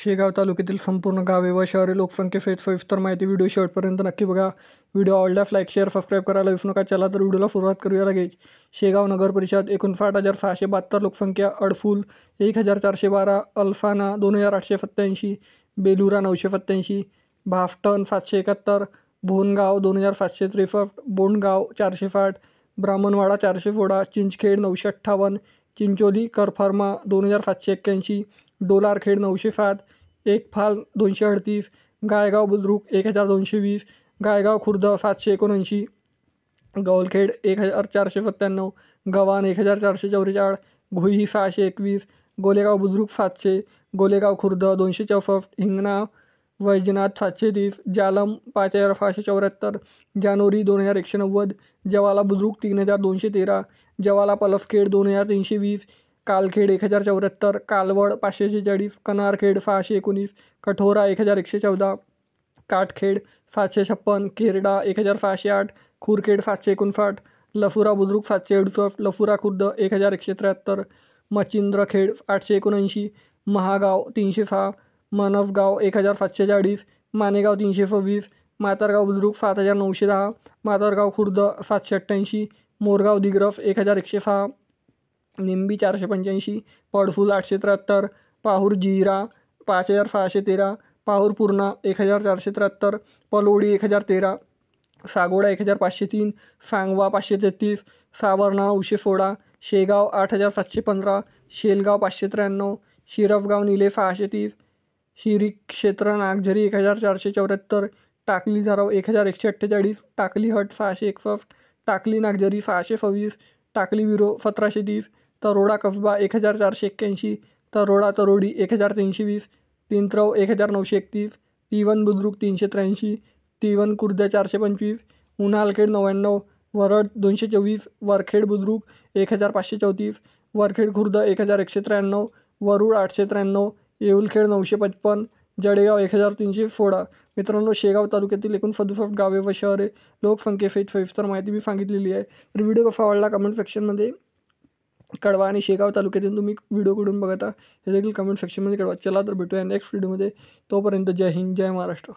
शेगाव तालुक्यातील संपूर्ण गावे व शहरे लोकसंख्येसहित सविस्तर माहिती व्हिडिओ शेवटपर्यंत नक्की बघा. व्हिडिओ आवडल्यास लाईक शेअर सबस्क्राईब करायला विसरू नका. चला तर व्हिडिओला सुरुवात करूया लगेच. शेगाव नगर परिषद 59,672 लोकसंख्या. अडफुल 1,412, अल्फाना 2,887, बेलुरा 987, भाफटण 771, भोनगाव 2,763, बोंडगाव 460, ब्राह्मणवाडा 416, चिंचखेड 958, चिंचोली करफार्मा 2,781, डोलारखेड 907, एकफाल 238, गायगाव बुद्रुक 1,220, गायगाव खुर्द 779, गौलखेड 1,497, गव्हाण 1,444, घोई 621, गोलेगाव बुद्रुक 700, गोलेगाव खुर्द 264, हिंगणा वैजनाथ 730, जालम 5,674, जानोरी 2,190, जवाला बुद्रुक 3,213, जवाला पलसखेड 2,320, कालखेड 1,074, कालवड 546, कनारखेड 619, कठोरा 1,114, काटखेड 756, केरडा 1,608, खुरखेड 759, लफुरा बुद्रुक 768, लफुरा खुर्द 1,173, मचिंद्रखेड 879, महागाव 306, मनसगाव 1,740, मानेगाव 326, मातरगाव बुद्रुक 7,910, मातरगाव खुर्द 788, मोरगाव दिग्रस 1,106, निंबी 485, पडफुल 873, पाहूर जिरा 5,613, पाहूर पूर्णा 1,473, पलोडी 1,013, सागोडा 1,503, सांगवा 533, सावर्णा 916, शेगाव 8,715, शेलगाव 593, शिरसगाव निले 630, श्रीक्षेत्र नागझरी 1,474, टाकली झराव 1,148, टाकली हट 661, टाकली नागझरी 626, टाकली विरो 1,730, तरोडा कसबा 1,481, तरोडा तरोडी 1,320, तिंत्रव 1,931, तिवन बुद्रुक 383, तिवन खुर्द 425, उन्हालखेड 99, वरड 224, वरखेड बुद्रुक 1,534, वरखेड खुर्द 1,193, वरुड 893, येऊलखेड 955, जडेगाव 1,316. मित्रांनो, शेगाव तालुक्यातील एकूण 67 गावे व शहरे लोकसंख्येसहित सविस्तर माहिती मी सांगितलेली आहे. तर व्हिडिओ कसा आवडला कमेंट सेक्शनमध्ये कळवा आणि शेगाव तालुक्यातून तुम्ही व्हिडिओ कुठून बघता हे देखील कमेंट सेक्शनमध्ये कळवा. चला तर भेटूया नेक्स्ट व्हिडिओमध्ये. तोपर्यंत जय हिंद, जय महाराष्ट्र.